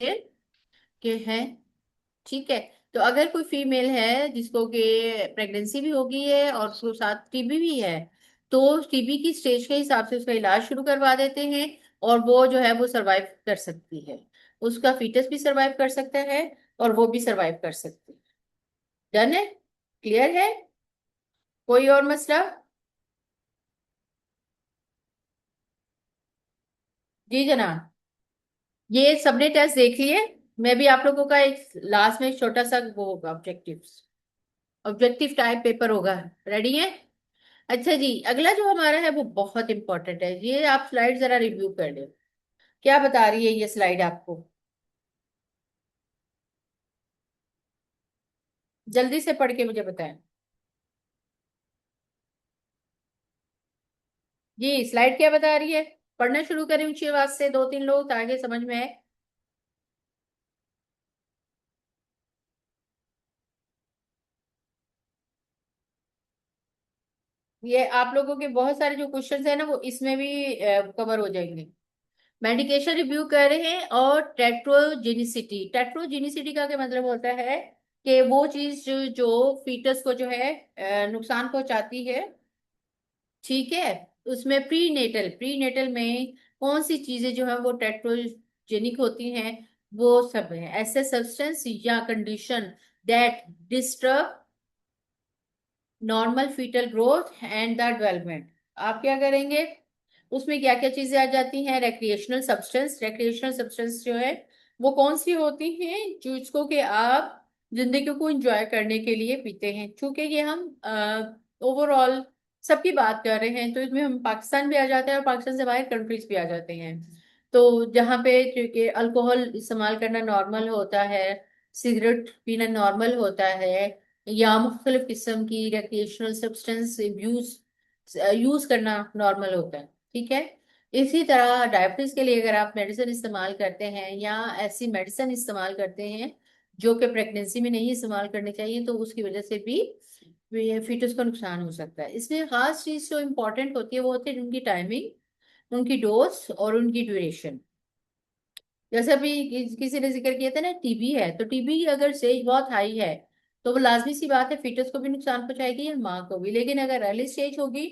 के हैं। ठीक है। तो अगर कोई फीमेल है जिसको कि प्रेगनेंसी भी हो गई है और उसके साथ टीबी भी है, तो टीबी की स्टेज के हिसाब से उसका इलाज शुरू करवा देते हैं और वो जो है वो सरवाइव कर सकती है। उसका फीटस भी सरवाइव कर सकता है और वो भी सरवाइव कर सकती है। डन है? क्लियर है? कोई और मसला? जी जनाब। ये सबने टेस्ट देख लिए। मैं भी आप लोगों का एक लास्ट में एक छोटा सा वो होगा, ऑब्जेक्टिव ऑब्जेक्टिव टाइप पेपर होगा। रेडी है? अच्छा जी, अगला जो हमारा है वो बहुत इंपॉर्टेंट है। ये आप स्लाइड जरा रिव्यू कर ले। क्या बता रही है ये स्लाइड आपको? जल्दी से पढ़ के मुझे बताएं। जी, स्लाइड क्या बता रही है? पढ़ना शुरू करें ऊंची आवाज से, दो तीन लोग ताकि समझ में आए। ये आप लोगों के बहुत सारे जो क्वेश्चंस है ना वो इसमें भी कवर हो जाएंगे। मेडिकेशन रिव्यू कर रहे हैं और टेट्रोजेनिसिटी। टेट्रोजेनिसिटी का क्या मतलब होता है कि वो चीज जो फीटस को जो है नुकसान पहुंचाती है। ठीक है। उसमें प्री नेटल में कौन सी चीजें जो है वो टेट्रोजेनिक होती हैं, वो सब है ऐसे सब्सटेंस या condition that disturb normal foetal growth and the development. आप क्या करेंगे? उसमें क्या क्या चीजें आ जाती हैं? रेक्रिएशनल सब्सटेंस जो है वो कौन सी होती हैं जो इसको कि आप जिंदगी को एंजॉय करने के लिए पीते हैं। चूंकि ये हम ओवरऑल सबकी बात कर रहे हैं तो इसमें हम पाकिस्तान भी आ जाते हैं और पाकिस्तान से बाहर कंट्रीज भी आ जाते हैं। तो जहाँ पे चूंकि अल्कोहल इस्तेमाल करना नॉर्मल होता है, सिगरेट पीना नॉर्मल होता है, या मुख्तलिफ किस्म की रिक्रिएशनल सब्सटेंस यूज यूज करना नॉर्मल होता है। ठीक है। इसी तरह डायबिटीज के लिए अगर आप मेडिसिन इस्तेमाल करते हैं या ऐसी मेडिसिन इस्तेमाल करते हैं जो कि प्रेगनेंसी में नहीं इस्तेमाल करनी चाहिए, तो उसकी वजह से भी फीटस को नुकसान हो सकता है। इसमें खास चीज जो इम्पोर्टेंट होती है वो होती है उनकी टाइमिंग, उनकी डोज और उनकी ड्यूरेशन। जैसे अभी किसी ने जिक्र किया था ना, टीबी है, तो टीबी अगर स्टेज बहुत हाई है तो वो लाजमी सी बात है फीटस को भी नुकसान पहुंचाएगी और माँ को भी। लेकिन अगर अर्ली स्टेज होगी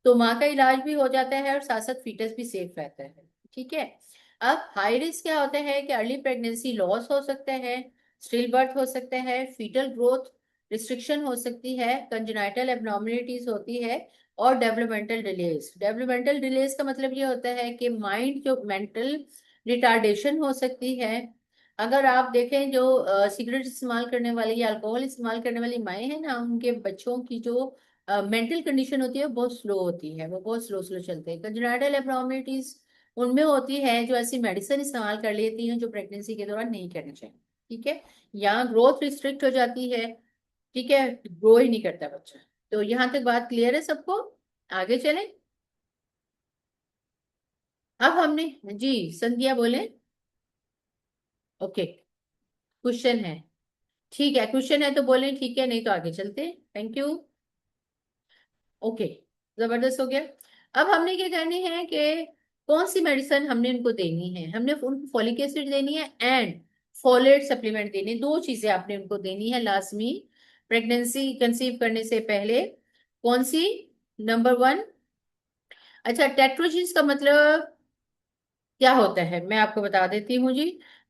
तो माँ का इलाज भी हो जाता है और साथ साथ फीटस भी सेफ रहता है। ठीक है। अब हाई रिस्क क्या होता है कि अर्ली प्रेगनेंसी लॉस हो सकता है, स्टिल बर्थ हो सकता है, फीटल ग्रोथ रिस्ट्रिक्शन हो सकती है, कंजेनाइटल एबनॉर्मलिटीज होती है और डेवलपमेंटल डिलेज का मतलब ये होता है कि माइंड जो मेंटल रिटार्डेशन हो सकती है। अगर आप देखें जो सिगरेट इस्तेमाल करने वाली या अल्कोहल इस्तेमाल करने वाली माएँ हैं ना, उनके बच्चों की जो मेंटल कंडीशन होती है वो बहुत स्लो होती है, वो बहुत स्लो स्लो चलते हैं। कंजेनिटल एब्नॉर्मलिटीज उनमें होती है जो ऐसी मेडिसिन इस्तेमाल कर लेती हैं जो प्रेगनेंसी के दौरान नहीं करनी चाहिए। ठीक है। यहाँ ग्रोथ रिस्ट्रिक्ट हो जाती है। ठीक है। ग्रो ही नहीं करता बच्चा। तो यहाँ तक बात क्लियर है सबको? आगे चलें। अब हमने जी, संध्या बोले। ओके। क्वेश्चन है? ठीक है, क्वेश्चन है तो बोलें, ठीक है, नहीं तो आगे चलते हैं। Thank you. ओके। जबरदस्त हो गया। अब हमने क्या करनी है कि कौन सी मेडिसिन हमने उनको देनी है? हमने उनको फॉलिक एसिड देनी है एंड फोलेट सप्लीमेंट देनी है। दो चीजें आपने उनको देनी है लाजमी प्रेगनेंसी कंसीव करने से पहले। कौन सी? Number one. अच्छा, टेट्रोजीन्स का मतलब क्या होता है मैं आपको बता देती हूँ जी।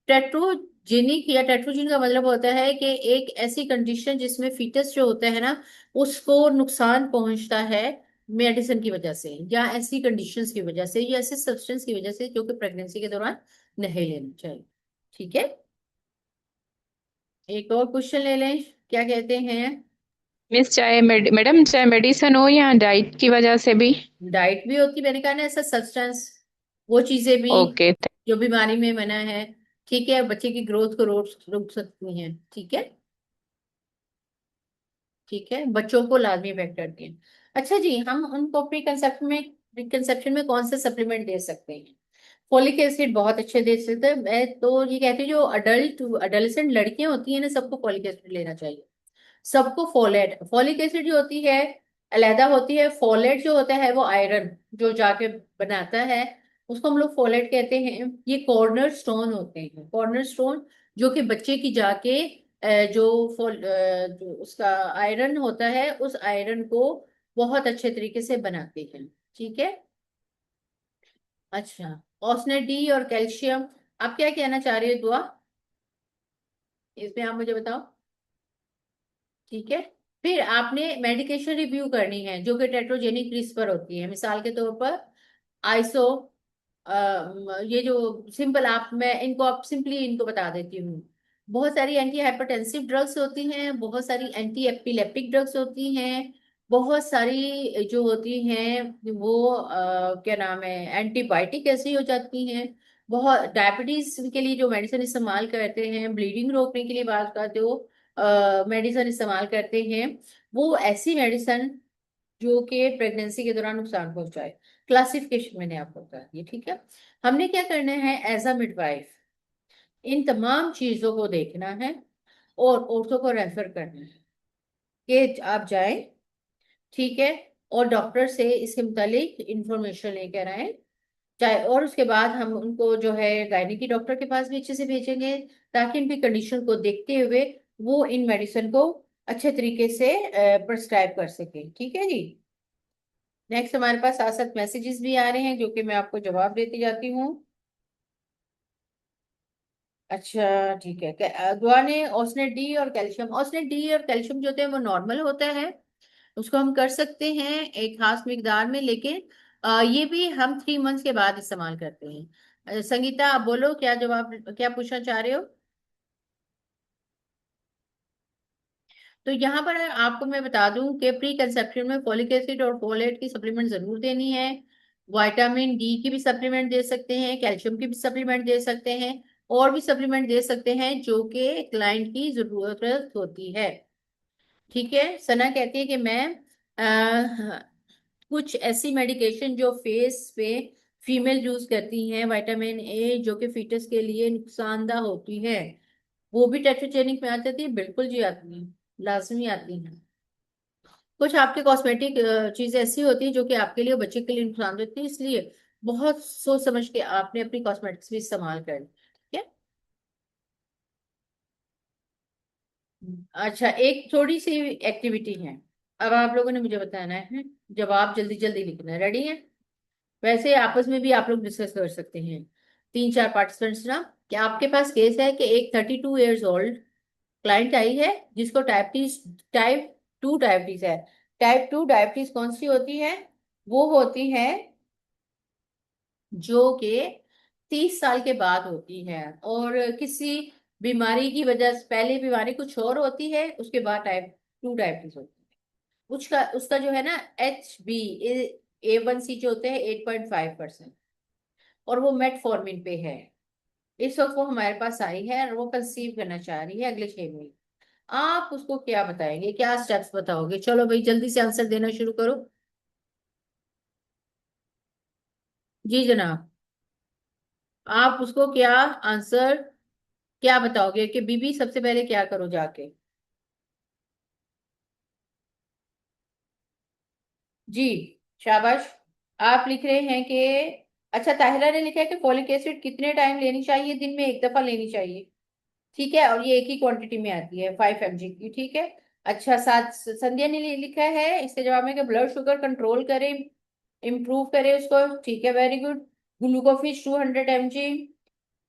टेट्रोजेनिक या टेट्रोजीन का मतलब होता है कि एक ऐसी कंडीशन जिसमें फीटस जो होता है ना उसको नुकसान पहुंचता है मेडिसिन की वजह से या ऐसी कंडीशंस की वजह से या ऐसे सब्सटेंस की वजह से जो कि प्रेगनेंसी के दौरान नहीं लेना चाहिए। ठीक है। एक और क्वेश्चन ले लें। क्या कहते हैं? मिस चाहे मैडम चाहे मेडिसिन हो या डाइट की वजह से भी। डाइट भी होती है मैंने कहा ना, ऐसा सब्सटेंस, वो चीजें भी ओके। जो बीमारी में मना है। ठीक है। बच्चे की ग्रोथ को रोक रोक सकती हैं। ठीक है। ठीक है, बच्चों को लाजमी इफेक्ट करती है। अच्छा जी, हम उनको प्री कंसेप्शन में कौन से सप्लीमेंट दे सकते हैं? फोलिक एसिड बहुत अच्छे दे सकते हैं। मैं तो ये कहती हूँ जो अडल्ट लड़कियां होती हैं ना सबको फोलिक एसिड लेना चाहिए। सबको फॉलिक एसिड जो होती है अलैदा होती है, फोलेट जो होता है वो आयरन जो जाके बनाता है उसको हम लोग फोलेट कहते हैं। ये कॉर्नर स्टोन होते हैं, कॉर्नर स्टोन, जो कि बच्चे की जाके जो उसका आयरन होता है, उस आयरन को बहुत अच्छे तरीके से बनाते हैं। ठीक है। अच्छा, ऑक्सनेट डी और कैल्शियम, आप क्या कहना चाह रहे हो दुआ, इसमें आप मुझे बताओ। ठीक है। फिर आपने मेडिकेशन रिव्यू करनी है जो कि टेट्रोजेनिक रिस्क पर होती है। मिसाल के तौर पर आइसो, ये जो सिंपल, आप मैं इनको आप सिंपली इनको बता देती हूँ। बहुत सारी एंटी हाइपरटेंसिव ड्रग्स होती हैं, बहुत सारी एंटी एपिलेप्टिक ड्रग्स होती हैं, बहुत सारी जो होती हैं वो क्या नाम है, एंटीबायोटिक ऐसी हो जाती हैं। बहुत डायबिटीज के लिए जो मेडिसिन इस्तेमाल करते हैं, ब्लीडिंग रोकने के लिए बात करते हो मेडिसिन इस्तेमाल करते हैं, वो ऐसी मेडिसिन जो कि प्रेगनेंसी के दौरान नुकसान पहुंचाए। क्लासिफिकेशन मैंने आपको बता दी, ठीक है। हमने क्या करना है एज अ मिडवाइफ, इन तमाम चीजों को देखना है और औरतों को रेफर करना है कि आप जाएं, ठीक है, और डॉक्टर से इसके मुतालिक इंफॉर्मेशन लेकर आए। चाहे, और उसके बाद हम उनको जो है गायनी की डॉक्टर के पास भी अच्छे से भेजेंगे, ताकि इनकी कंडीशन को देखते हुए वो इन मेडिसिन को अच्छे तरीके से प्रिस्क्राइब कर सके। ठीक है जी। नेक्स्ट हमारे पास साथ साथ मैसेजेस भी आ रहे हैं जो कि मैं आपको जवाब देती जाती हूँ। अच्छा ठीक है। दुआ ने ऑस्नेट डी और कैल्शियम, ऑस्नेट डी और कैल्शियम जो होते हैं वो नॉर्मल होता है, उसको हम कर सकते हैं एक खास मिकदार में, लेकिन ये भी हम 3 मंथ्स के बाद इस्तेमाल करते हैं। संगीता आप बोलो, क्या जवाब, क्या पूछना चाह रहे हो। तो यहाँ पर आपको मैं बता दूं कि प्री कंसेप्शन में फोलिक एसिड और फोलेट की सप्लीमेंट जरूर देनी है। विटामिन डी की भी सप्लीमेंट दे सकते हैं, कैल्शियम की भी सप्लीमेंट दे सकते हैं, और भी सप्लीमेंट दे सकते हैं जो कि क्लाइंट की जरूरत होती है। ठीक है। सना कहती है कि मैं कुछ ऐसी मेडिकेशन जो फेस पे फीमेल यूज करती हैं, विटामिन ए, जो कि फीटस के लिए नुकसानदा होती है, वो भी टेट्रोजेनिक में आ जाती है। बिल्कुल जी आती है, लाजमी आती है। कुछ आपके कॉस्मेटिक चीजें ऐसी होती हैं जो कि आपके लिए और बच्चे के लिए नुकसान देती है, इसलिए बहुत सोच समझ के आपने अपनी कॉस्मेटिक्स भी इस्तेमाल करनी। ठीक है। अच्छा, एक थोड़ी सी एक्टिविटी है, अब आप लोगों ने मुझे बताना है, जवाब जल्दी जल्दी लिखना है। रेडी है। वैसे आपस में भी आप लोग डिस्कस कर सकते हैं, 3 4 पार्टिसिपेंट्स ना। क्या आपके पास केस है कि एक 32 ईयर्स ओल्ड क्लाइंट आई है जिसको टाइप 2 डायबिटीज है। टाइप 2 डायबिटीज कौन सी होती है, वो होती है जो कि 30 साल के बाद होती है, और किसी बीमारी की वजह से, पहले बीमारी कुछ और होती है, उसके बाद टाइप 2 डायबिटीज होती है। उसका उसका जो है ना HbA1c जो होते हैं 8.5%, और वो मेटफॉर्मिन पे है। इस वक्त वो हमारे पास आई है और वो कंसीव करना चाह रही है अगले 6 महीने। आप उसको क्या बताएंगे, क्या स्टेप्स बताओगे, चलो भाई जल्दी से आंसर देना शुरू करो। जी जनाब। आप उसको क्या आंसर, क्या बताओगे कि बीबी सबसे पहले क्या करो जाके। जी, शाबाश। आप लिख रहे हैं कि, अच्छा ताहिरा ने लिखा है कि फॉलिक एसिड कितने टाइम लेनी चाहिए, दिन में एक दफा लेनी चाहिए। ठीक है, और ये एक ही क्वांटिटी में आती है 5 mg की। ठीक है। अच्छा, साथ संध्या ने लिखा है इसके जवाब में कि ब्लड शुगर कंट्रोल करें, इम्प्रूव करें उसको। ठीक है, वेरी गुड। ग्लूकोफिश 200 mg।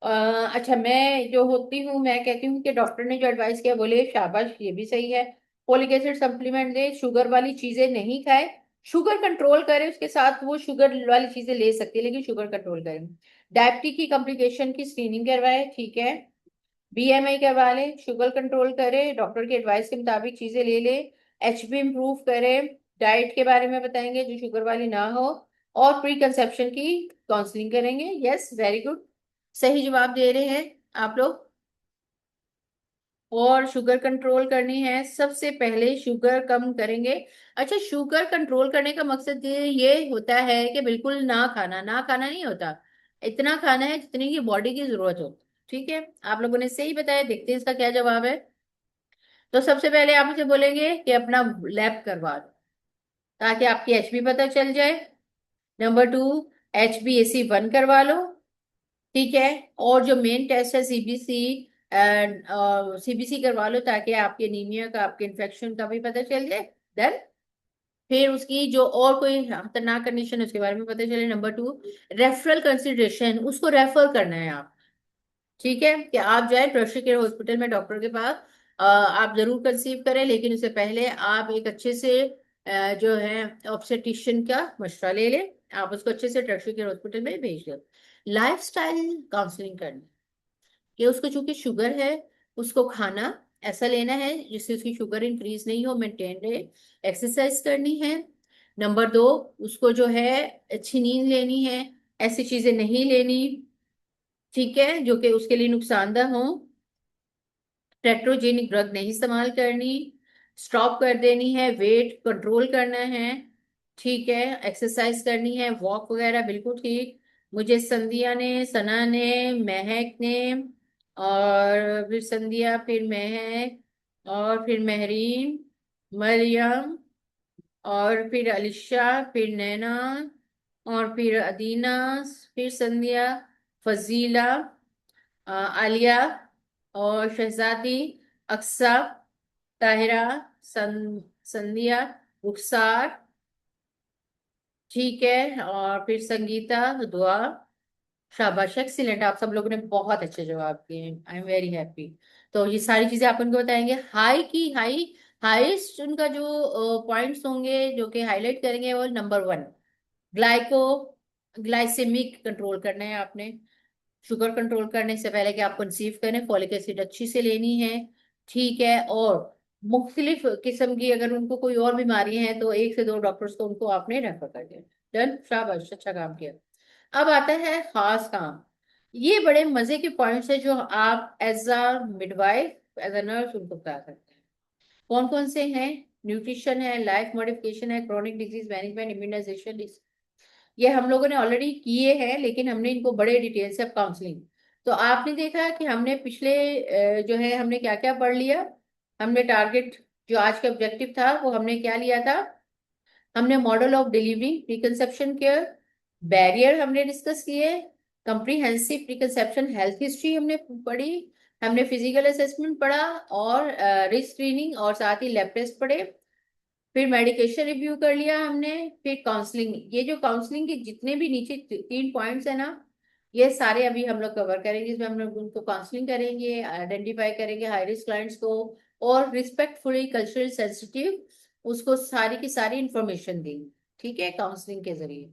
अच्छा, मैं जो होती हूँ मैं कहती हूँ कि डॉक्टर ने जो एडवाइस किया, बोले शाबाश, ये भी सही है। फोलिक एसिड सप्लीमेंट दे, शुगर वाली चीजें नहीं खाए, शुगर कंट्रोल करे, उसके साथ वो शुगर वाली चीजें ले सकती है लेकिन शुगर कंट्रोल करें। डायबिटीज की कॉम्प्लिकेशन की स्क्रीनिंग करवाए। ठीक है। BMI करवा ले, शुगर कंट्रोल करे, डॉक्टर की एडवाइस के मुताबिक चीजें ले ले, HB इंप्रूव करे, डाइट के बारे में बताएंगे जो शुगर वाली ना हो, और प्री कंसेप्शन की काउंसलिंग करेंगे। यस, वेरी गुड, सही जवाब दे रहे हैं आप लोग। और शुगर कंट्रोल करनी है, सबसे पहले शुगर कम करेंगे। अच्छा, शुगर कंट्रोल करने का मकसद ये होता है कि बिल्कुल ना खाना, ना खाना नहीं होता, इतना खाना है जितनी की बॉडी की जरूरत हो। ठीक है, आप लोगों ने सही बताया, देखते हैं इसका क्या जवाब है। तो सबसे पहले आप मुझे बोलेंगे कि अपना लैब करवा दो, ताकि आपकी HB पता चल जाए। नंबर 2, HbAc1 करवा लो, ठीक है। और जो मेन टेस्ट है सीबीसी, सीबीसी करवा लो, ताकि आपके एनीमिया का, आपके इन्फेक्शन का भी पता चल जाए। डन। फिर उसकी जो और कोई खतरनाक कंडीशन है उसके बारे में पता चले। नंबर 2, रेफरल कंसिडरेशन, उसको रेफर करना है आप, ठीक है, कि आप जाए ट्रस्ट केयर हॉस्पिटल में डॉक्टर के पास। आप जरूर कंसीव करें, लेकिन उससे पहले आप एक अच्छे से जो है ऑब्स्टेट्रिशियन का मशवरा ले लें। आप उसको अच्छे से ट्रस्ट केयर हॉस्पिटल में भेज दें। लाइफ स्टाइल काउंसलिंग करनी, कि उसको चूंकि शुगर है, उसको खाना ऐसा लेना है जिससे उसकी शुगर इंक्रीज नहीं हो, मेंटेन रहे। एक्सरसाइज करनी है। नंबर 2, उसको जो है अच्छी नींद लेनी है, ऐसी चीजें नहीं लेनी, ठीक है, जो कि उसके लिए नुकसानदेह हो। टेट्रोजेनिक ड्रग नहीं इस्तेमाल करनी, स्टॉप कर देनी है, वेट कंट्रोल करना है, ठीक है, एक्सरसाइज करनी है, वॉक वगैरह बिल्कुल ठीक। मुझे संध्या ने, सना ने, महक ने, और फिर संध्या, फिर महक, और फिर महरीन, मरियम, और फिर अलिशा, फिर नैना, और फिर अदीना, फिर संध्या, फजीला, आलिया, और शहजादी, अक्सा, ताहिरा, संध्या, रुखसार, ठीक है, और फिर संगीता, दुआ। शाबाश, एक्सीलेंट, आप सब लोगों ने बहुत अच्छे जवाब दिए, आई एम वेरी हैप्पी। तो ये सारी चीजें आप उनको बताएंगे। हाई की हाई, हाईएस्ट उनका जो पॉइंट्स होंगे जो कि हाईलाइट करेंगे, वो नंबर 1, ग्लाइको ग्लाइसेमिक कंट्रोल करना है आपने। शुगर कंट्रोल करने से पहले कि आप कंसीव करें, फॉलिक एसिड अच्छी से लेनी है, ठीक है। और मुख्तलिफ किस्म की अगर उनको कोई और बीमारी है तो 1 से 2 डॉक्टर्स को उनको आपने रेफर कर दिया। डन, शाबाश, अच्छा काम किया। अब आता है खास काम। ये बड़े मजे के पॉइंट्स है जो आप as a midwife, as a nurse उनको बता सकते हैं। कौन कौन से हैं? न्यूट्रिशन है, लाइफ मॉडिफिकेशन है, क्रोनिक डिजीज मैनेजमेंट, इम्यूनाइजेशन। ये हम लोगों ने ऑलरेडी किए हैं, लेकिन हमने इनको बड़े डिटेल से, अब काउंसलिंग। तो आपने देखा कि हमने पिछले जो है हमने क्या क्या पढ़ लिया। हमने टारगेट, जो आज का ऑब्जेक्टिव था, वो हमने क्या लिया था? हमने model of delivery, preconception care, barrier हमने डिस्कस किए, कंप्रीहेंसिव प्रीकंसेप्शन हेल्थ हिस्ट्री हमने पढ़ी, हमने फिजिकल असेसमेंट पढ़ा, और रिस्क स्क्रीनिंग, और साथ ही लैब टेस्ट पढ़े। फिर मेडिकेशन रिव्यू कर लिया हमने। फिर काउंसलिंग, ये जो काउंसलिंग के जितने भी नीचे 3 पॉइंट्स है ना, ये सारे अभी हम लोग कवर करेंगे। इसमें हम लोग उनको काउंसलिंग करेंगे, आइडेंटिफाई करेंगे हाई रिस्क क्लाइंट्स को, और रिस्पेक्टफुली कल्चरल सेंसिटिव उसको सारी की सारी इंफॉर्मेशन देंगे, ठीक है, काउंसलिंग के जरिए।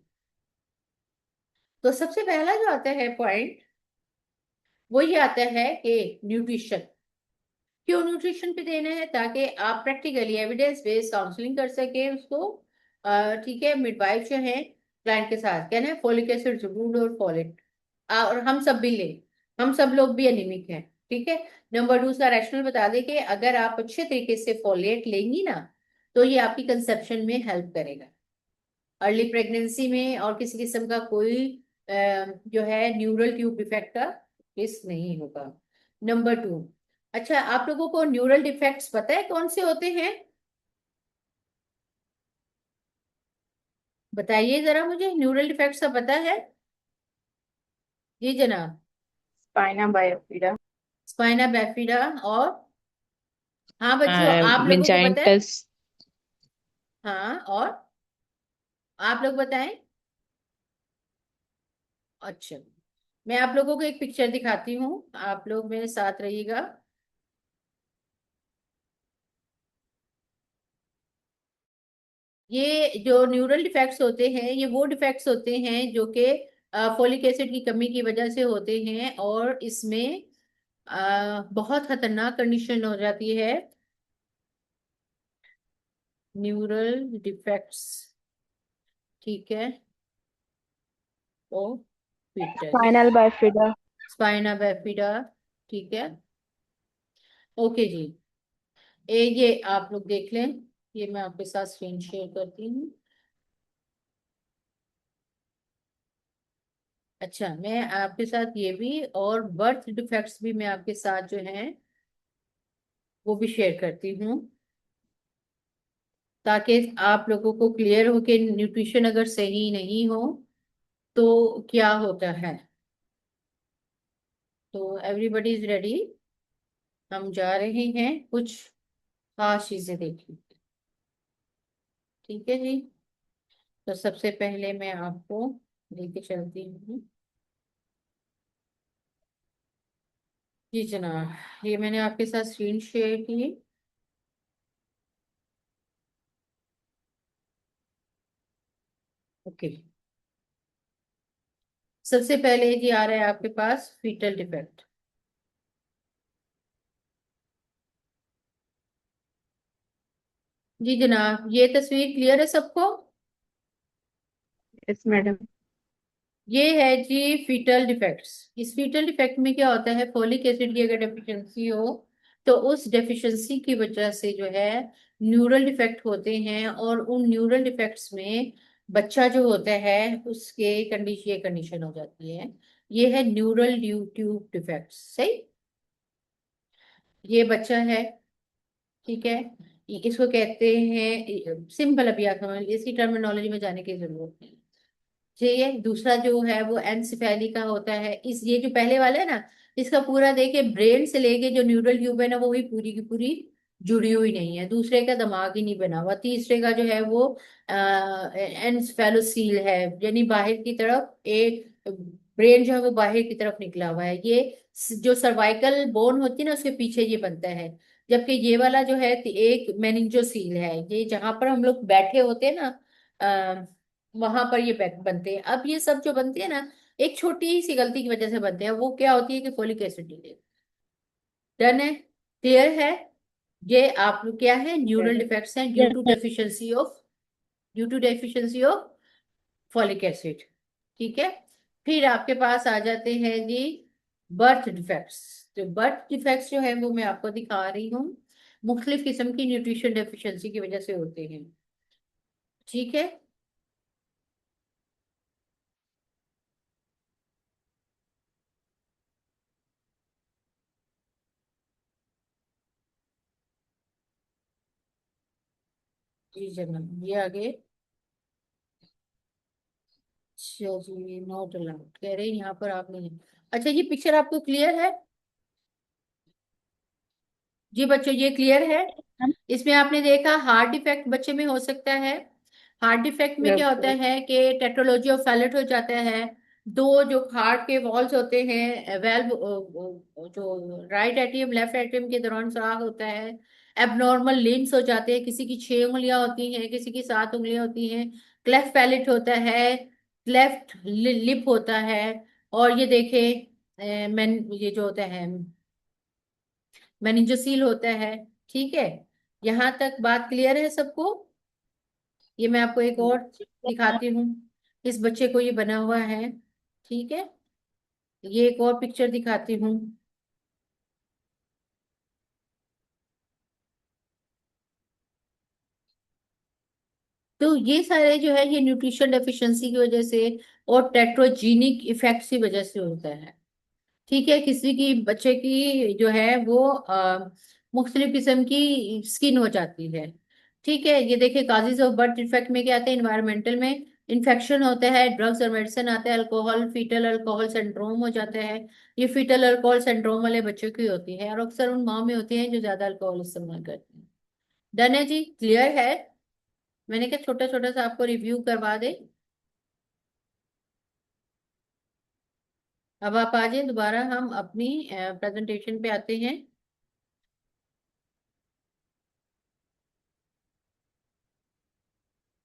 तो सबसे पहला जो आता है पॉइंट, वो ये आता है कि न्यूट्रिशन। क्यों न्यूट्रिशन पे देना है? ताकि आप प्रैक्टिकली एविडेंस बेस्ड काउंसलिंग कर सके उसको, ठीक है। मिडवाइफ जो है क्लाइंट के साथ कहना है फोलिक एसिड जरूर लो, और फॉलेट, और हम सब भी लें, हम सब लोग भी एनीमिक हैं, ठीक है। नंबर 2, उसका रैशनल बता दे कि अगर आप अच्छे तरीके से फॉलेट लेंगी ना, तो ये आपकी कंसेप्शन में हेल्प करेगा, अर्ली प्रेगनेंसी में, और किसी किस्म का कोई जो है न्यूरल ट्यूब डिफेक्ट का रिस्क नहीं होगा। नंबर 2, अच्छा, आप लोगों को न्यूरल डिफेक्ट्स पता है कौन से होते हैं? बताइए जरा मुझे, न्यूरल डिफेक्ट्स का पता है? जी जनाब। स्पाइना बायोपिरा, स्पाइना बैफिडा, और हाँ बच्चों, आप लोगों को पता है? मेनिंजाइटिस। हाँ, और आप लोग बताएं। अच्छा, मैं आप लोगों को एक पिक्चर दिखाती हूँ, आप लोग मेरे साथ रहिएगा। ये जो न्यूरल डिफेक्ट्स होते हैं, ये वो डिफेक्ट्स होते हैं जो कि फोलिक एसिड की कमी की वजह से होते हैं, और इसमें बहुत खतरनाक कंडीशन हो जाती है। न्यूरल डिफेक्ट्स, ठीक है, ओ फीटस, स्पाइनल बायोपिरा। स्पाइना बैफिडा, ठीक है, ओके जी। ये आप लोग देख लें, ये मैं आपके साथ स्क्रीन शेयर करती हूँ। अच्छा, मैं आपके साथ ये भी, और बर्थ डिफेक्ट्स भी मैं आपके साथ जो है वो भी शेयर करती हूँ, ताकि आप लोगों को क्लियर हो कि न्यूट्रिशन अगर सही नहीं हो तो क्या होता है? तो एवरीबडी इज रेडी, हम जा रहे हैं कुछ खास चीजें देखने। ठीक है जी। तो सबसे पहले मैं आपको लेके चलती हूँ। जी जनाब, ये मैंने आपके साथ स्क्रीन शेयर की। ओके। सबसे पहले जी आ रहा है आपके पास फीटल डिफेक्ट। जी जनाब, ये तस्वीर क्लियर है सबको? Yes madam. ये है जी फीटल डिफेक्ट्स। इस फीटल डिफेक्ट में क्या होता है, फोलिक एसिड की अगर डेफिशिएंसी हो तो उस डेफिशिएंसी की वजह से जो है न्यूरल डिफेक्ट होते हैं, और उन न्यूरल डिफेक्ट्स में बच्चा जो होता है उसके कंडीशन, ये कंडीशन हो जाती है। ये है न्यूरल ट्यूब डिफेक्ट्स, सही। ये बच्चा है, ठीक है। ये इसको कहते हैं सिंपल, अभी आप समझ, इसकी टर्मिनोलॉजी में जाने की जरूरत नहीं। चाहिए दूसरा जो है वो एनसिफेली का होता है। इस ये जो पहले वाला है ना, इसका पूरा देखिए ब्रेन से लेके जो न्यूरल ट्यूब है ना, वो भी पूरी की पूरी जुड़ी हुई नहीं है। दूसरे का दिमाग ही नहीं बना हुआ। तीसरे का जो है वो एनसेफेलोसील है, यानी बाहर की तरफ एक ब्रेन जो है वो बाहर की तरफ निकला हुआ है। ये जो सर्वाइकल बोन होती है ना, उसके पीछे ये बनता है। जबकि ये वाला जो है एक मेनिंजोसील है, ये जहां पर हम लोग बैठे होते हैं ना, वहां पर ये पैक बनते हैं। अब ये सब जो बनते हैं ना, एक छोटी सी गलती की वजह से बनते हैं। वो क्या होती है कि फोलिक एसिड डिले। डन है? क्लियर है? ये आप लोग क्या है, न्यूरल डिफेक्ट्स हैं due to deficiency of, due to deficiency of folic acid. ठीक है। फिर आपके पास आ जाते हैं जी बर्थ डिफेक्ट्स। तो बर्थ डिफेक्ट्स जो है वो मैं आपको दिखा रही हूँ, मुख्तलिफ किस्म की न्यूट्रिशन डेफिशिएंसी की वजह से होते हैं। ठीक है। जी जनाब, ये आगे। अच्छा जी, नोट अलाउड कह रहे हैं यहाँ पर आप नहीं। अच्छा, ये पिक्चर आपको क्लियर है? जी बच्चों, ये क्लियर है? इसमें आपने देखा हार्ट डिफेक्ट बच्चे में हो सकता है। हार्ट डिफेक्ट में क्या होता है कि टेट्रोलॉजी ऑफ फैलेट हो जाता है। दो जो हार्ट के वॉल्स होते हैं, वेल्व, जो राइट एट्रियम लेफ्ट एट्रियम के दौरान सुराख होता है। एबनॉर्मल लिम्स हो जाते हैं, किसी की 6 उंगलियां होती हैं, किसी की 7 उंगलियां होती हैं। क्लेफ्ट पैलेट होता है, क्लेफ्ट लिप होता है। और ये देखे मैन, ये जो होता है मेनिंजोसील होता है। ठीक है। यहाँ तक बात क्लियर है सबको? ये मैं आपको एक और दिखाती हूँ। इस बच्चे को ये बना हुआ है, ठीक है। ये एक और पिक्चर दिखाती हूँ। तो ये सारे जो है ये न्यूट्रिशन डेफिशिएंसी की वजह से और टेट्रोजीनिक इफेक्ट्स की वजह से होता है। ठीक है। किसी की बच्चे की जो है वो मुख्तलिफ किस्म की स्किन हो जाती है। ठीक है। ये देखिए काजेज ऑफ बर्थ डिफेक्ट में क्या आता है, इन्वायरमेंटल में इन्फेक्शन होता है, ड्रग्स और मेडिसिन आता है, अल्कोहल, फीटल अल्कोहल सिंड्रोम हो जाता है। ये फीटल अल्कोहल सिंड्रोम वाले बच्चों की होती है, और अक्सर उन माँ में होती है जो ज्यादा अल्कोहल इस्तेमाल करती हैं। डन है जी, क्लियर है? मैंने क्या छोटा छोटा सा आपको रिव्यू करवा दे। अब आप आ जाइए दोबारा, हम अपनी प्रेजेंटेशन पे आते हैं।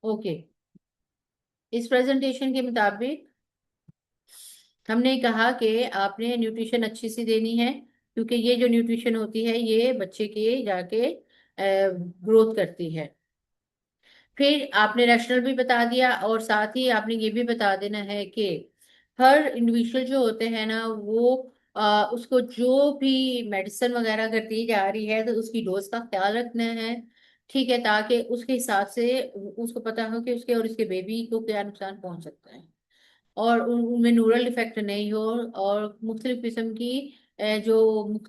ओके। इस प्रेजेंटेशन के मुताबिक हमने कहा कि आपने न्यूट्रिशन अच्छी सी देनी है, क्योंकि ये जो न्यूट्रिशन होती है ये बच्चे के जाके ग्रोथ करती है। फिर आपने रैशनल भी बता दिया, और साथ ही आपने ये भी बता देना है कि हर इंडिविजुअल जो होते हैं ना, वो उसको जो भी मेडिसिन वगैरह अगर दी जा रही है तो उसकी डोज का ख्याल रखना है। ठीक है, ताकि उसके हिसाब से उसको पता हो कि उसके और उसके बेबी को क्या नुकसान पहुंच सकता है, और उनमें न्यूरल इफेक्ट नहीं हो। और मुख्तलिफ किस्म की जो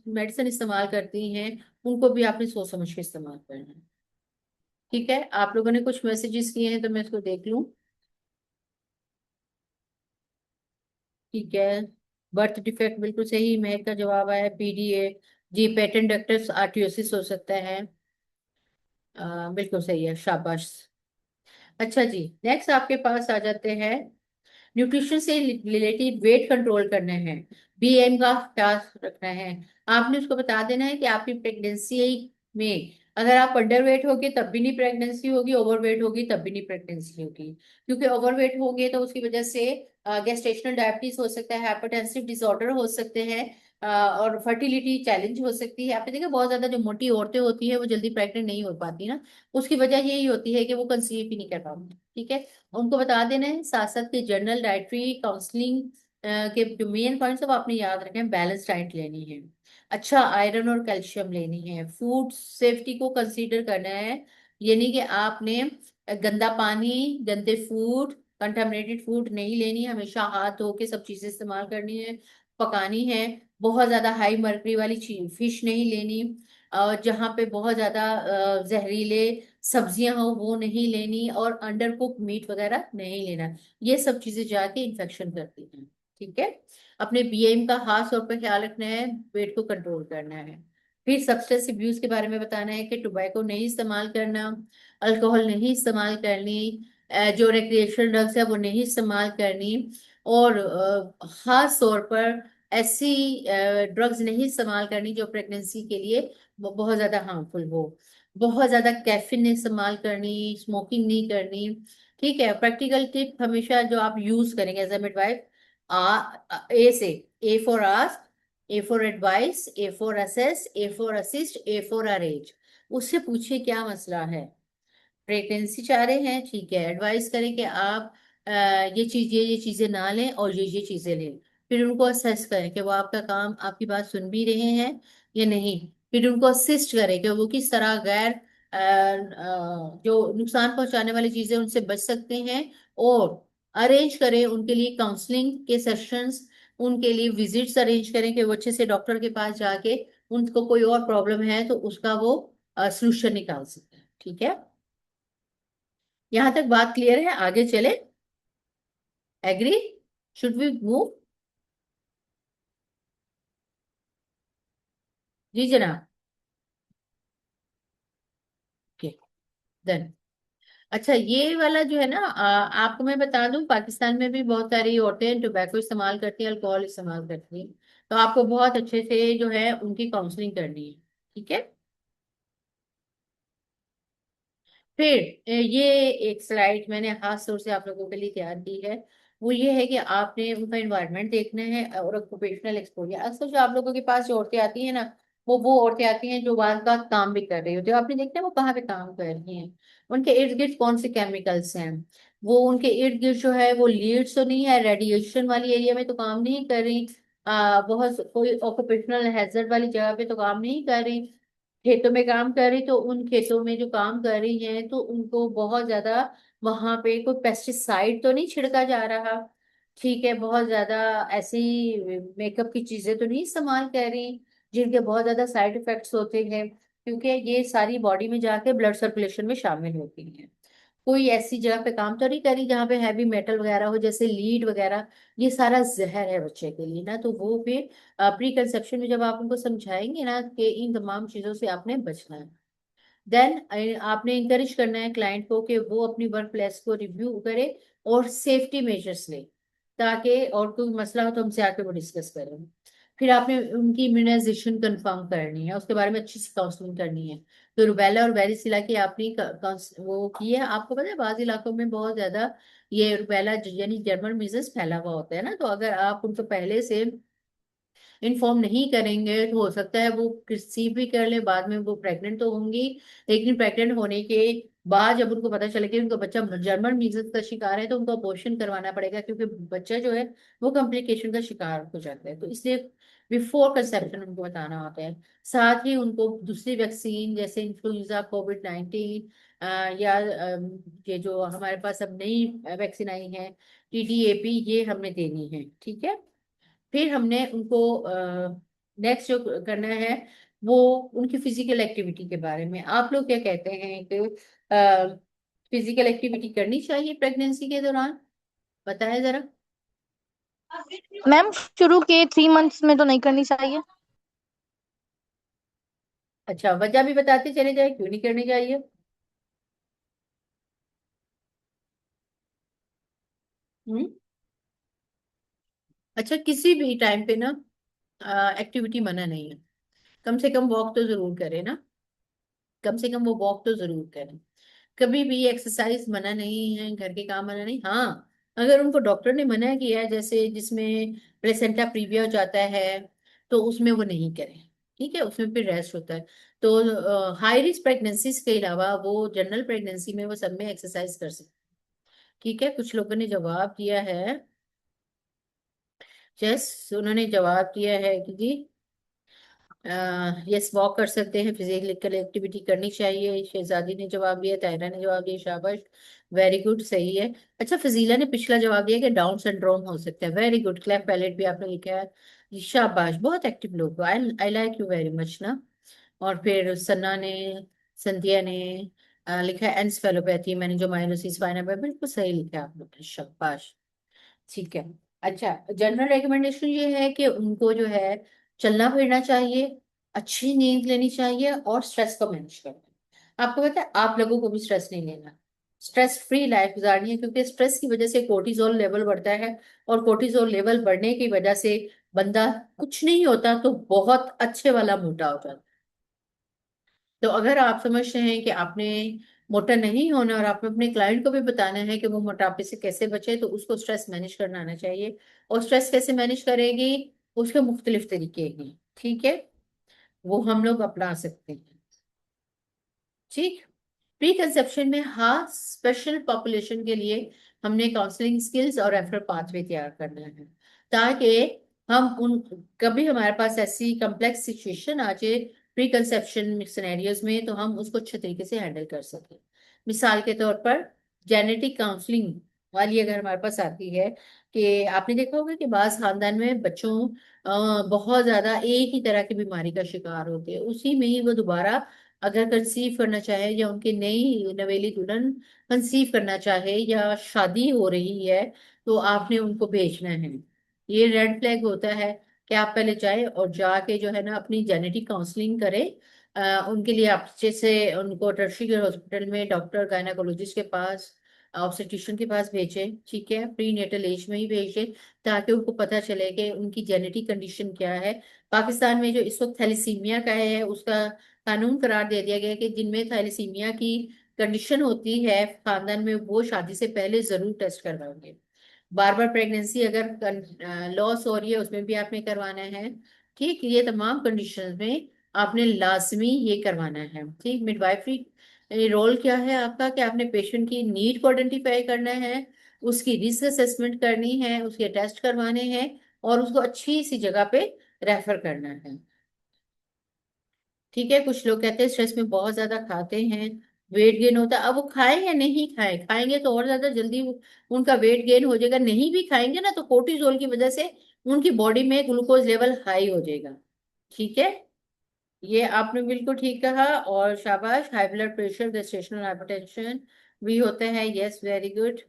मेडिसिन इस्तेमाल करती हैं, उनको भी आपने सोच समझ के इस्तेमाल करना है। ठीक है। आप लोगों ने कुछ मैसेजेस किए हैं तो मैं इसको देख लूं। ठीक है। बर्थ डिफेक्ट बिल्कुल सही, महक का जवाब आया पीडीए। जी, पेटेंट डक्टस आर्टियोसिस हो सकता है। बिल्कुल सही है, शाबाश। अच्छा जी, नेक्स्ट आपके पास आ जाते हैं। न्यूट्रिशन से रिलेटेड वेट कंट्रोल करना है, बीएम का टास्क रखना है। आपने उसको बता देना है कि आपकी प्रेगनेंसी में अगर आप अंडरवेट होगे तब भी नहीं प्रेगनेंसी होगी, ओवरवेट होगी तब भी नहीं प्रेगनेंसी होगी। क्योंकि ओवरवेट होंगे तो उसकी वजह से गेस्टेशनल डायबिटीज हो सकता है, हाइपरटेंसिव डिसऑर्डर हो सकते हैं, और फर्टिलिटी चैलेंज हो सकती है। आपने देखा बहुत ज्यादा जो मोटी औरतें होती है वो जल्दी प्रेग्नेंट नहीं हो पाती ना, उसकी वजह यही होती है कि वो कंसीव ही नहीं कर पाती। ठीक है, उनको बता देना है। साथ साथ के जनरल डाइटरी काउंसलिंग के जो मेन पॉइंट्स है वो आपने याद रखना है। बैलेंस डाइट लेनी है, अच्छा आयरन और कैल्शियम लेनी है, फूड सेफ्टी को कंसीडर करना है। यानी कि आपने गंदा पानी, गंदे फूड, कंटामिनेटेड फूड नहीं लेनी है, हमेशा हाथ धो के सब चीजें इस्तेमाल करनी है, पकानी है। बहुत ज्यादा हाई मर्करी वाली चीज फिश नहीं लेनी, और जहाँ पे बहुत ज्यादा जहरीले सब्जियां हो वो नहीं लेनी, और अंडर कुक मीट वगैरह नहीं लेना। ये सब चीजें जाके इन्फेक्शन करती हैं। ठीक है, अपने बीएम का खास तौर पर ख्याल रखना है, वेट को कंट्रोल करना है। फिर सब्सटेंस अब्यूज के बारे में बताना है कि टोबैको नहीं इस्तेमाल करना, अल्कोहल नहीं इस्तेमाल करनी, जो रिक्रिएशनल ड्रग्स है वो नहीं इस्तेमाल करनी, और खास तौर पर ऐसी ड्रग्स नहीं इस्तेमाल करनी जो प्रेगनेंसी के लिए बहुत ज्यादा हार्मफुल हो। बहुत ज्यादा कैफीन नहीं इस्तेमाल करनी, स्मोकिंग नहीं करनी। ठीक है, प्रैक्टिकल टिप हमेशा जो आप यूज करेंगे एज ए मिडवाइफ, ए से, A for ask, A for advice, A for assess, A for assist, A for arrange. उससे पूछिए क्या मसला है। प्रेगनेंसी चाह रहे हैं, ठीक है, एडवाइस करें कि आप ये चीज, ये चीजें ना लें और ये चीजें लें। फिर उनको असेस करें कि वो आपका काम, आपकी बात सुन भी रहे हैं या नहीं। फिर उनको असिस्ट करें कि वो किस तरह गैर जो नुकसान पहुंचाने वाली चीजें उनसे बच सकते हैं। और अरेंज करें उनके लिए काउंसलिंग के सेशंस, उनके लिए विजिट्स अरेंज करें कि वो अच्छे से डॉक्टर के पास जाके उनको कोई और प्रॉब्लम है तो उसका वो सोल्यूशन निकाल सकते हैं। ठीक है, यहां तक बात क्लियर है, आगे चले। एग्री? Should we move? जी जनाब। Okay, done. अच्छा, ये वाला जो है ना, आपको मैं बता दूं, पाकिस्तान में भी बहुत सारी औरतें टोबैको इस्तेमाल करती हैं, अल्कोहल इस्तेमाल करती हैं। तो आपको बहुत अच्छे से जो है उनकी काउंसलिंग करनी है। ठीक है, फिर ये एक स्लाइड मैंने खास तौर से आप लोगों के लिए तैयार की है। वो ये है कि आपने उनका एनवायरनमेंट देखना है और ऑक्यूपेशनल एक्सपोजर। अक्सर जो आप लोगों के पास जो औरतें आती हैं ना, वो औरतें आती हैं जो बाहर का काम भी कर रही होती है। आपने देखना है वो कहाँ पे काम कर रही हैं, उनके इर्द गिर्द कौन से केमिकल्स हैं, वो उनके इर्द गिर्द जो है वो लीड्स तो नहीं है, रेडिएशन वाली एरिया में तो काम नहीं कर रही, बहुत कोई ऑक्यूपेशनल हैजर्ड वाली जगह पे तो काम नहीं कर रही, खेतों में काम कर रही। तो उन खेतों में जो काम कर रही हैं तो उनको बहुत ज्यादा वहां पे कोई पेस्टिसाइड तो नहीं छिड़का जा रहा। ठीक है, बहुत ज्यादा ऐसी मेकअप की चीजें तो नहीं इस्तेमाल कर रही जिनके बहुत ज्यादा साइड इफेक्ट्स होते हैं, क्योंकि ये सारी बॉडी में जाके ब्लड सर्कुलेशन में शामिल होती हैं। कोई ऐसी जगह पे काम तो नहीं करी जहाँ पे हैवी मेटल वगैरह हो, जैसे लीड वगैरह। ये सारा जहर है बच्चे के लिए ना, तो वो फिर प्री कंसेप्शन में जब आप उनको समझाएंगे ना कि इन तमाम चीजों से आपने बचना है, देन आपने इंकरेज करना है क्लाइंट को कि वो अपनी वर्क प्लेस को रिव्यू करे और सेफ्टी मेजर्स ले, ताकि और कोई मसला हो तो हमसे आके वो डिस्कस करें। फिर आपने उनकी इम्यूनाइजेशन कंफर्म करनी है, उसके बारे में अच्छी सी काउंसलिंग करनी है। तो रुबेला और वेरिसिला की आपने वो की है। आपको पता है बाज़ इलाकों में बहुत ज्यादा ये रुबेला यानी जर्मन मीजल्स फैला हुआ होता है ना, तो अगर आप उनको पहले से इन्फॉर्म नहीं करेंगे तो हो सकता है वो रिसीव भी कर ले, बाद में वो प्रेग्नेंट तो होंगी, लेकिन प्रेग्नेंट होने के बाद जब उनको पता चले कि उनका बच्चा जर्मन मीजल्स का शिकार है तो उनको अबॉर्शन करवाना पड़ेगा, क्योंकि बच्चा जो है वो कॉम्प्लिकेशन का शिकार हो जाता है। तो इसलिए बिफोर कंसेप्शन उनको बताना होता है। साथ ही उनको दूसरी वैक्सीन जैसे इन्फ्लुएंजा, कोविड-19, या ये जो हमारे पास अब नई वैक्सीन आई है, टीडीएपी, ये हमने देनी है। ठीक है, फिर हमने उनको नेक्स्ट जो करना है वो उनकी फिजिकल एक्टिविटी के बारे में। आप लोग क्या कहते हैं कि फिजिकल एक्टिविटी करनी चाहिए प्रेगनेंसी के दौरान? बताएं जरा। मैम शुरू के 3 मंथ्स में तो नहीं करनी चाहिए। अच्छा, वजह भी बताते चले जाए क्यों नहीं करनी चाहिए। हम्म। अच्छा, किसी भी टाइम पे ना एक्टिविटी मना नहीं है। कम से कम वॉक तो जरूर करें ना। कम से कम वो वॉक तो जरूर करें। कभी भी एक्सरसाइज मना नहीं है, घर के काम मना नहीं। हाँ, अगर उनको डॉक्टर ने मना किया है, जैसे जिसमें प्लेसेंटा प्रीविया हो जाता है, तो उसमें वो नहीं करें। ठीक है, उसमें फिर रेस्ट होता है। तो हाई रिस्क प्रेगनेंसीज के अलावा वो जनरल प्रेगनेंसी में वो सब में एक्सरसाइज कर सकते। ठीक है, कुछ लोगों ने जवाब दिया है। जस उन्होंने जवाब दिया है कि जी यस, वॉक कर सकते हैं, फिजिकल एक्टिविटी करनी चाहिए। शहजादी ने जवाब दिया, तायरा ने जवाब दिया, शाबाश, वेरी गुड, सही है। अच्छा, फजीला ने पिछला जवाब दिया कि डाउन सिंड्रोम हो सकता है। वेरी गुड, क्लैप पैलेट भी आपने लिखा है। जी, शाबाश, बहुत एक्टिव लोग, I I like you very much ना। और फिर सन्ना ने, संध्या ने लिखा है एंसेफेलोपैथी, मैंने जो माइलोसिस फाइना, बिल्कुल सही लिखा है आप लोग ने, शाबाश। ठीक है। अच्छा, जनरल रिकमेंडेशन ये है कि उनको जो है चलना फिरना चाहिए, अच्छी नींद लेनी चाहिए और स्ट्रेस को मैनेज करना है। आपको पता है, आप लोगों को भी स्ट्रेस नहीं लेना। स्ट्रेस फ्री लाइफ गुजारनी है, क्योंकि स्ट्रेस की वजह से कोर्टिजोल लेवल बढ़ता है। और कोर्टिजोल लेवल बढ़ने की वजह से बंदा कुछ नहीं होता तो बहुत अच्छे वाला मोटा हो जाता है। तो अगर आप समझते हैं कि आपने मोटा नहीं होना और आपने अपने क्लाइंट को भी बताना है कि वो मोटापे से कैसे बचे, तो उसको स्ट्रेस मैनेज करना आना चाहिए। और स्ट्रेस कैसे मैनेज करेगी, उसके मुख्तलिफ तरीके हैं। ठीक है, वो हम लोग अपना सकते हैं। ठीक। प्री कंसेप्शन में हाँ, स्पेशल पॉपुलेशन के लिए हमने काउंसलिंग स्किल्स और रेफरल पाथवे तैयार करना है, ताकि हम उन, कभी हमारे पास ऐसी कम्प्लेक्स सिचुएशन आ जाए प्री कंसेप्शन सिनेरियोज में, तो हम उसको अच्छे तरीके से हैंडल कर सकें। मिसाल के तौर पर जेनेटिक काउंसलिंग वाली अगर हमारे पास आती है, कि आपने देखा होगा कि बाज खानदान में बच्चों बहुत ज्यादा एक ही तरह की बीमारी का शिकार होते हैं, उसी में ही वो दोबारा अगर कंसीव करना चाहे, या उनकी नई नवेली दुल्हन कंसीव करना चाहे, या शादी हो रही है, तो आपने उनको भेजना है। ये रेड फ्लैग होता है कि आप पहले जाए और जाके जो है ना अपनी जेनेटिक काउंसलिंग करें। उनके लिए आप अच्छे से उनको टर्शियरी हॉस्पिटल में डॉक्टर गायनाकोलॉजिस्ट के पास, ऑब्स्टेट्रिशियन के पास भेजें। ठीक है, प्री नेटल एज में ही भेजें, ताकि उनको पता चले कि उनकी जेनेटिक कंडीशन क्या है। पाकिस्तान में जो इस वक्त थैलेसीमिया का है, उसका कानून करार दे दिया गया है कि जिनमें थैलेसीमिया की कंडीशन होती है खानदान में, वो शादी से पहले जरूर टेस्ट करवाएंगे। बार बार प्रेगनेंसी अगर लॉस हो रही है, उसमें भी आपने करवाना है। ठीक, ये तमाम कंडीशन में आपने लाजमी ये करवाना है। ठीक, मिडवाइफरी रोल क्या है आपका, कि आपने पेशेंट की नीड को आइडेंटिफाई करना है, उसकी रिस्क असेसमेंट करनी है, उसके टेस्ट करवाने हैं, और उसको अच्छी सी जगह पे रेफर करना है। ठीक है, कुछ लोग कहते हैं स्ट्रेस में बहुत ज्यादा खाते हैं, वेट गेन होता है। अब वो खाएं या नहीं खाएं, खाएंगे तो और ज्यादा जल्दी उनका वेट गेन हो जाएगा, नहीं भी खाएंगे ना तो कोर्टिजोल की वजह से उनकी बॉडी में ग्लूकोज लेवल हाई हो जाएगा। ठीक है, ये आपने बिल्कुल ठीक कहा, और शाबाश। High blood pressure, gestational hypertension भी होता है, yes, very good.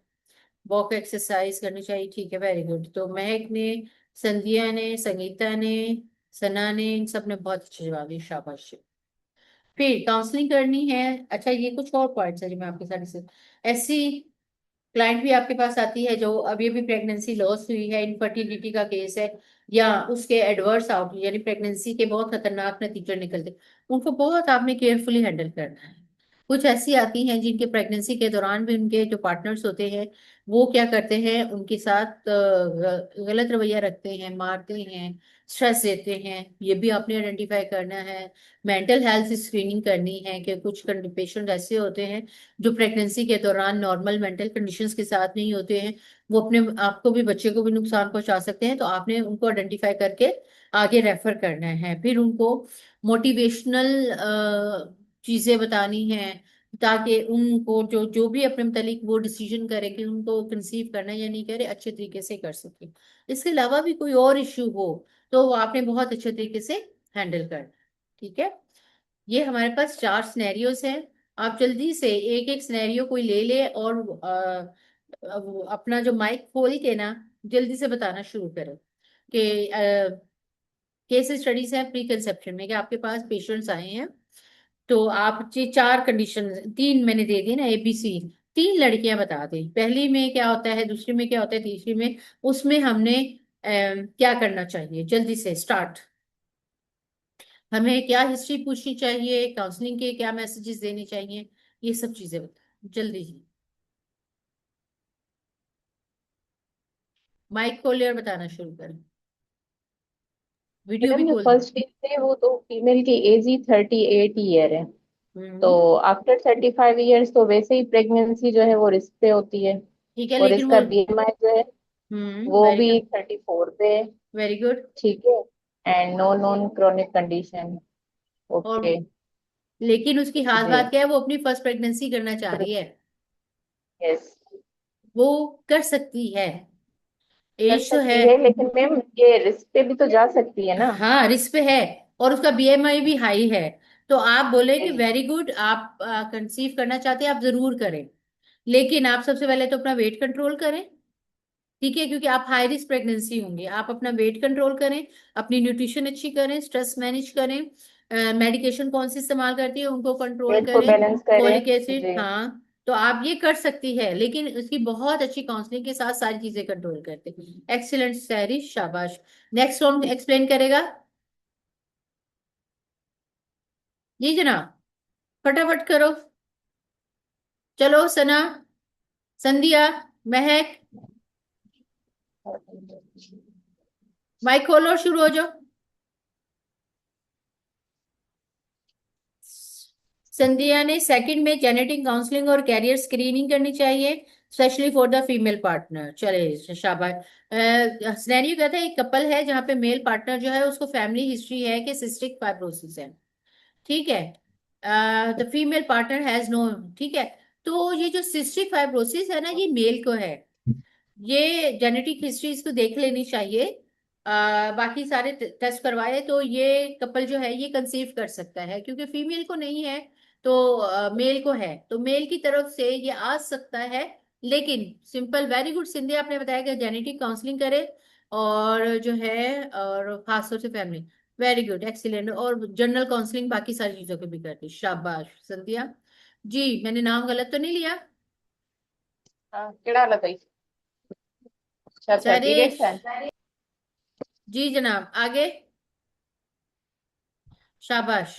Walk exercise करनी चाहिए, ठीक है, वेरी गुड। तो महक ने, संध्या ने, संगीता ने, सना ने, इन सब ने बहुत अच्छे जवाब दिए, शाबाश। फिर काउंसलिंग करनी है। अच्छा, ये कुछ और पॉइंट्स है जो मैं आपके साथ ऐसी क्लाइंट भी आपके पास आती है जो अभी अभी प्रेगनेंसी लॉस हुई है, इनफर्टिलिटी का केस है, या उसके एडवर्स आउट यानी प्रेगनेंसी के बहुत खतरनाक नतीजे निकलते, उनको बहुत आपने केयरफुली हैंडल करना है। कुछ ऐसी आती हैं जिनके प्रेगनेंसी के दौरान भी उनके जो पार्टनर्स होते हैं, वो क्या करते हैं, उनके साथ गलत रवैया रखते हैं, मारते हैं, स्ट्रेस देते हैं, ये भी आपने आइडेंटिफाई करना है। मेंटल हेल्थ स्क्रीनिंग करनी है, कि कुछ पेशेंट ऐसे होते हैं जो प्रेगनेंसी के दौरान नॉर्मल मेंटल कंडीशंस के साथ नहीं होते हैं, वो अपने आप को भी बच्चे को भी नुकसान पहुंचा सकते हैं, तो आपने उनको आइडेंटिफाई करके आगे रेफर करना है। फिर उनको मोटिवेशनल चीजें बतानी है, ताकि उनको जो जो भी अपने मतलब वो डिसीजन करे कि उनको कंसीव करना है या नहीं करे, अच्छे तरीके से कर सके। इसके अलावा भी कोई और इश्यू हो तो वो आपने बहुत अच्छे तरीके से हैंडल करना है। ठीक है, ये हमारे पास 4 सिनेरियोज हैं। आप जल्दी से एक एक सिनेरियो कोई ले ले, और अपना जो माइक खोल के ना जल्दी से बताना शुरू करें कि केस स्टडीज है प्री कंसेप्शन में कि आपके पास पेशेंट्स आए हैं, तो आप ये चार कंडीशन, तीन मैंने दे दी ना, ABC, तीन लड़कियां बता दें, पहली में क्या होता है, दूसरी में क्या होता है, तीसरी में, उसमें हमने क्या करना चाहिए, जल्दी से स्टार्ट। हमें क्या हिस्ट्री पूछनी चाहिए, काउंसलिंग के क्या मैसेजेस देने चाहिए, ये सब चीजें बताएं जल्दी ही। माइक खोले और बताना शुरू करें, वीडियो भी मैडम जो खोल दें। फर्स्ट केस है वो तो फीमेल की एज ही 38 ईयर है। तो हम्म। आफ्टर 35 ईयर्स तो वैसे ही प्रेगनेंसी जो है वो रिस्क पे होती है। ठीक है, और लेकिन वो। इसका BMI जो है वो वेरी भी गुड। 34 पे है। Very good. ठीक है। And no non chronic condition. और ओके। लेकिन उसकी हाथ जी। बात क्या है, वो अपनी फर्स्ट प्रेगनेंसी करना चाह रही है, यस। वो कर सकती है, कर एज तो है। सकती है लेकिन मैम ये रिस्क पे भी तो जा सकती है ना। हाँ, रिस्क पे है, और उसका BMI भी हाई है। तो आप बोले कि जी। वेरी गुड, आप कंसीव करना चाहते हैं, आप जरूर करें, लेकिन आप सबसे पहले तो अपना वेट कंट्रोल करें। ठीक है, क्योंकि आप हाई रिस्क प्रेगनेंसी होंगे, आप अपना वेट कंट्रोल करें, अपनी न्यूट्रिशन अच्छी करें, स्ट्रेस मैनेज करें, मेडिकेशन कौन सी इस्तेमाल करती है उनको कंट्रोल वेट को करें, बैलेंस करे। फॉलिक एसिड, जी। हाँ। तो आप ये कर सकती है, लेकिन उसकी बहुत अच्छी काउंसलिंग के साथ सारी चीजें कंट्रोल करते हैं। एक्सीलेंट सैरी, शाबाश। नेक्स्ट कौन एक्सप्लेन करेगा? जी जनाब, फटाफट करो, चलो सना, संध्या, महक, माइक खोलो, शुरू हो जाओ। संध्या ने सेकंड में जेनेटिक काउंसलिंग और कैरियर स्क्रीनिंग करनी चाहिए, specially for the female partner. चले शाबाश। सिनेरियो कहता है एक कपल है जहाँ पे मेल पार्टनर जो है उसको फैमिली हिस्ट्री है कि सिस्टिक फाइब्रोसिस है। ठीक है, the female partner has no. ठीक है, तो ये जो सिस्टिक फाइब्रोसिस है ना, ये मेल को है, ये जेनेटिक हिस्ट्री इसको देख लेनी चाहिए। बाकी सारे टेस्ट करवाए तो ये कपल जो है ये कंसीव कर सकता है, क्योंकि फीमेल को नहीं है, तो मेल को है, तो मेल की तरफ से ये आ सकता है। लेकिन सिंपल, वेरी गुड सिंधिया, आपने बताया कि जेनेटिक काउंसलिंग करे, और जो है, और खासतौर से फैमिली, वेरी गुड, एक्सीलेंट, और जनरल काउंसलिंग बाकी सारी चीजों की भी करती, शाबाश संध्या। जी, मैंने नाम गलत तो नहीं लिया? हाँ केड़ा वाला भाई। अच्छा अच्छा सैरिश। पीरियड्स है। जी जनाब, आगे, शाबाश।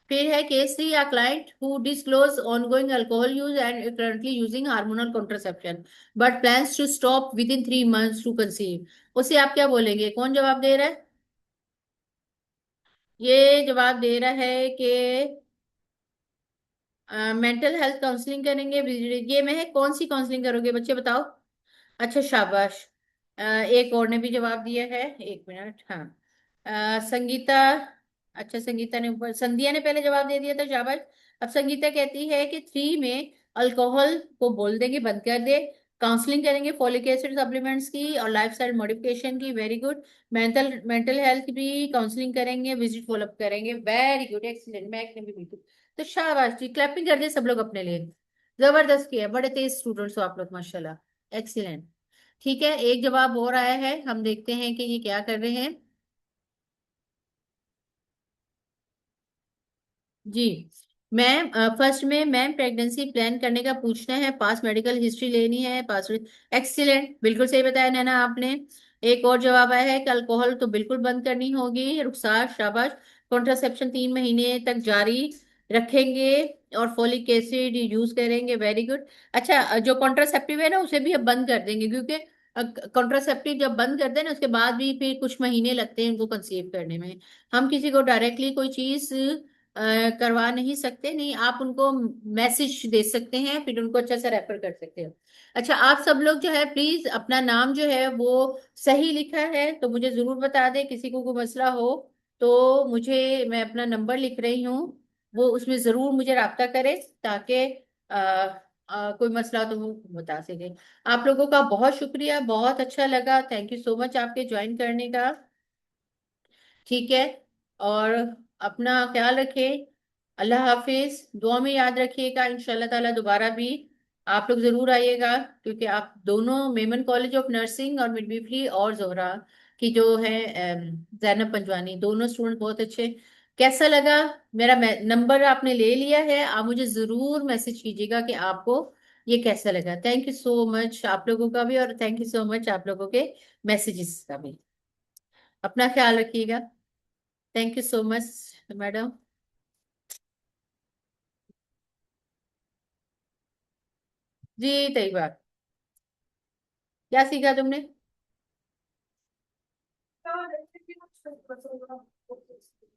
फिर है केस 3, या client who disclose ongoing alcohol use and currently using hormonal contraception but plans to stop within 3 months to conceive, उसे आप क्या बोलेंगे? कौन जवाब दे रहा है? ये जवाब दे रहा है कि मेंटल हेल्थ काउंसलिंग करेंगे। ये में है, कौन सी काउंसलिंग करोगे बच्चे बताओ? अच्छा, शाबाश। एक और ने भी जवाब दिया है, एक मिनट, हाँ, संगीता। अच्छा, संगीता ने ऊपर, संध्या ने पहले जवाब दे दिया था, शाबाश। अब संगीता कहती है कि 3 में अल्कोहल को बोल देंगे बंद कर दे, काउंसलिंग करेंगे फॉलिक एसिड सप्लीमेंट्स की और लाइफस्टाइल मॉडिफिकेशन की, very good. Mental mental health की भी काउंसलिंग करेंगे, विजिट फॉलोअप करेंगे, वेरी गुड, एक्सीलेंट, मैक ने भी बिल्कुल। तो शाबाश जी, क्लैपिंग कर दिए सब लोग अपने लिए, जबरदस्त किया, बड़े तेज स्टूडेंट्स हो आप लोग, माशाल्लाह, एक्सीलेंट। ठीक है, एक जवाब और आया है, हम देखते हैं कि ये क्या कर रहे हैं। जी मैम, फर्स्ट में मैम प्रेगनेंसी प्लान करने का पूछना है, पास मेडिकल हिस्ट्री लेनी है, पास। एक्सीलेंट, बिल्कुल सही बताया नैना आपने। एक और जवाब आया है कि अल्कोहल तो बिल्कुल बंद करनी होगी, रुखसार, शाबाश। कॉन्ट्रासेप्शन 3 महीने तक जारी रखेंगे और फॉलिक एसिड यूज करेंगे, वेरी गुड। अच्छा, जो कॉन्ट्रासेप्टिव है ना उसे भी अब बंद कर देंगे, क्योंकि कॉन्ट्रासेप्टिव जब बंद कर दें ना उसके बाद भी फिर कुछ महीने लगते हैं उनको कंसीव करने में। हम किसी को डायरेक्टली कोई चीज करवा नहीं सकते, नहीं, आप उनको मैसेज दे सकते हैं, फिर उनको अच्छा से रेफर कर सकते हैं। अच्छा, आप सब लोग जो है प्लीज अपना नाम जो है वो सही लिखा है तो मुझे जरूर बता दें, किसी को कोई मसला हो तो मुझे, मैं अपना नंबर लिख रही हूँ, वो उसमें जरूर मुझे राब्ता करे, ताकि कोई मसला हो तो वो बता सके। आप लोगों का बहुत शुक्रिया, बहुत अच्छा लगा, थैंक यू सो मच आपके ज्वाइन करने का। ठीक है, और अपना ख्याल रखें, अल्लाह हाफिज, दुआ में याद रखिएगा, इंशाल्लाह ताला दोबारा भी आप लोग जरूर आइएगा, क्योंकि आप दोनों मेमन कॉलेज ऑफ नर्सिंग और मिडविफरी और जोहरा की जो है जैनब पंजवानी, दोनों स्टूडेंट बहुत अच्छे। कैसा लगा? मेरा नंबर आपने ले लिया है, आप मुझे जरूर मैसेज कीजिएगा कि आपको ये कैसा लगा। थैंक यू सो मच आप लोगों का भी, और थैंक यू सो मच आप लोगों के मैसेजेस का भी। अपना ख्याल रखिएगा। Thank you so much madam. जी सही बात। क्या सीखा तुमने?